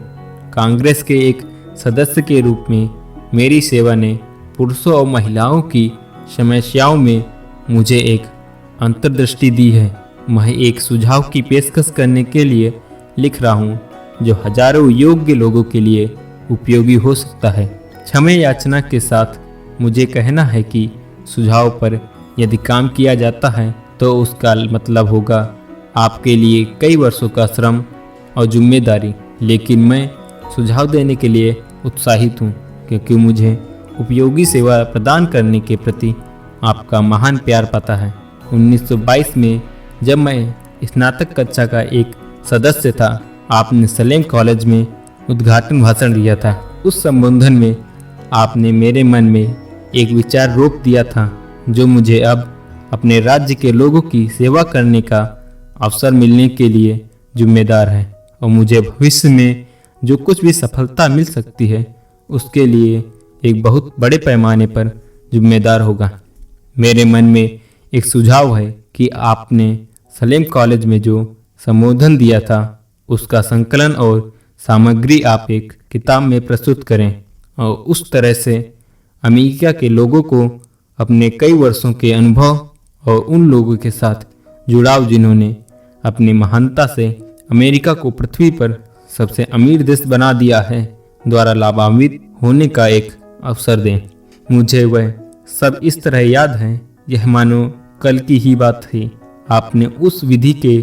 कांग्रेस के एक सदस्य के रूप में मेरी सेवा ने पुरुषों और महिलाओं की समस्याओं में मुझे एक अंतर्दृष्टि दी है। मैं एक सुझाव की पेशकश करने के लिए लिख रहा हूँ जो हजारों योग्य लोगों के लिए उपयोगी हो सकता है। क्षमा याचना के साथ मुझे कहना है कि सुझाव पर यदि काम किया जाता है तो उसका मतलब होगा आपके लिए कई वर्षों का श्रम और जिम्मेदारी, लेकिन मैं सुझाव देने के लिए उत्साहित हूँ क्योंकि मुझे उपयोगी सेवा प्रदान करने के प्रति आपका महान प्यार पता है। 1922 में जब मैं स्नातक कक्षा का एक सदस्य था, आपने सलेम कॉलेज में उद्घाटन भाषण दिया था। उस संबोधन में आपने मेरे मन में एक विचार रोप दिया था जो मुझे अब अपने राज्य के लोगों की सेवा करने का अवसर मिलने के लिए जिम्मेदार है और मुझे भविष्य में जो कुछ भी सफलता मिल सकती है उसके लिए एक बहुत बड़े पैमाने पर जिम्मेदार होगा। मेरे मन में एक सुझाव है कि आपने सलेम कॉलेज में जो संबोधन दिया था उसका संकलन और सामग्री आप एक किताब में प्रस्तुत करें और उस तरह से अमेरिका के लोगों को अपने कई वर्षों के अनुभव और उन लोगों के साथ जुड़ाव जिन्होंने अपनी महानता से अमेरिका को पृथ्वी पर सबसे अमीर देश बना दिया है द्वारा लाभान्वित होने का एक अवसर दें। मुझे वह सब इस तरह याद है यह मानो कल की ही बात थी। आपने उस विधि के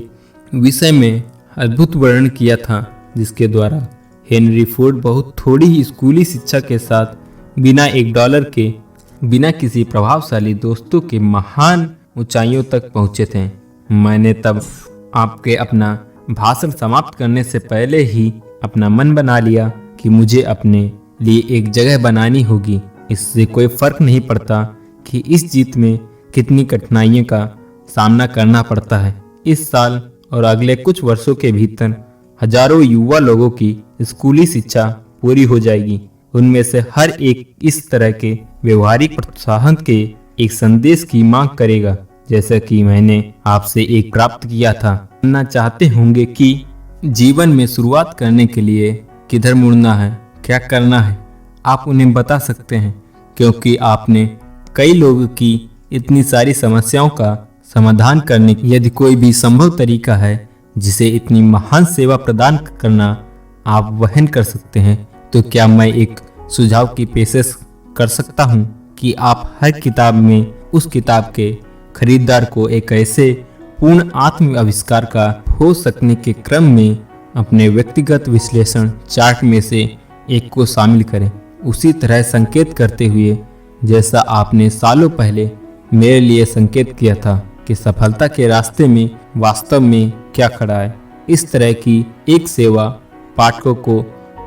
विषय में अद्भुत वर्णन किया था जिसके द्वारा हेनरी फोर्ड बहुत थोड़ी ही स्कूली शिक्षा के साथ बिना $1 के बिना किसी प्रभावशाली दोस्तों के महान ऊंचाइयों तक पहुंचे थे। मैंने तब आपके अपना भाषण समाप्त करने से पहले ही अपना मन बना लिया कि मुझे अपने लिए एक जगह बनानी होगी। इससे कोई फर्क नहीं पड़ता कि इस जीत में कितनी कठिनाइयों का सामना करना पड़ता है। इस साल और अगले कुछ वर्षों के भीतर हजारों युवा लोगों की स्कूली शिक्षा पूरी हो जाएगी। उनमें से हर एक इस तरह के व्यवहारिक प्रोत्साहन के एक संदेश की मांग करेगा जैसा कि मैंने आपसे एक प्राप्त किया था। जानना चाहते होंगे कि जीवन में शुरुआत करने के लिए किधर मुड़ना है, क्या करना है। आप उन्हें बता सकते हैं क्योंकि आपने कई लोगों की इतनी सारी समस्याओं का समाधान करने की यदि कोई भी संभव तरीका है जिसे इतनी महान सेवा प्रदान करना आप वहन कर सकते हैं तो क्या मैं एक सुझाव की पेशकश कर सकता हूं कि आप हर किताब में उस किताब के खरीदार को एक ऐसे पूर्ण आत्म आविष्कार का हो सकने के क्रम में अपने व्यक्तिगत विश्लेषण चार्ट में से एक को शामिल करें, उसी तरह संकेत करते हुए जैसा आपने सालों पहले मेरे लिए संकेत किया था कि सफलता के रास्ते में वास्तव में क्या खड़ा है। इस तरह की एक सेवा पाठकों को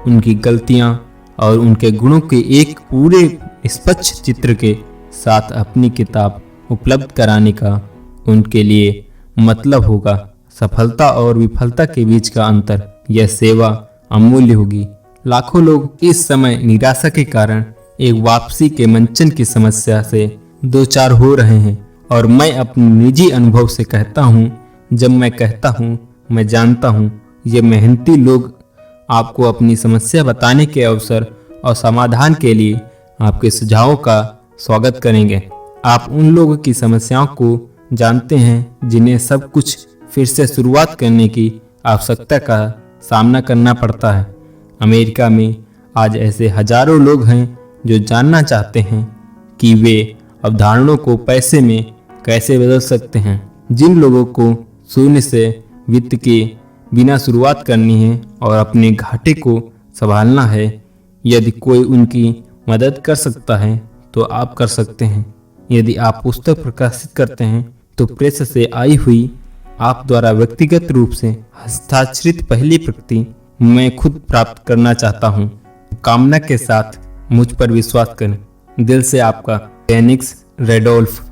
उनकी गलतियां और उनके गुणों के एक पूरे निष्पक्ष चित्र के साथ अपनी किताब उपलब्ध कराने का उनके लिए मतलब होगा। सफलता और विफलता के बीच का अंतर, यह सेवा अमूल्य होगी। लाखों लोग इस समय निराशा के कारण एक वापसी के मंचन की समस्या से दो चार हो रहे हैं और मैं अपने निजी अनुभव से कहता हूँ, जब मैं कहता हूँ मैं जानता हूँ, ये मेहनती लोग आपको अपनी समस्या बताने के अवसर और समाधान के लिए आपके सुझावों का स्वागत करेंगे। आप उन लोगों की समस्याओं को जानते हैं जिन्हें सब कुछ फिर से शुरुआत करने की आवश्यकता का सामना करना पड़ता है। अमेरिका में आज ऐसे हजारों लोग हैं जो जानना चाहते हैं कि वे अवधारणाओं को पैसे में कैसे बदल सकते हैं। जिन लोगों को शून्य से वित्त के बिना शुरुआत करनी है और अपने घाटे को संभालना है, यदि कोई उनकी मदद कर सकता है तो आप कर सकते हैं। यदि आप पुस्तक प्रकाशित करते हैं तो प्रेस से आई हुई आप द्वारा व्यक्तिगत रूप से हस्ताक्षरित पहली प्रति मैं खुद प्राप्त करना चाहता हूँ। कामना के साथ मुझ पर विश्वास करें। दिल से आपका, फेनिक्स रेडोल्फ।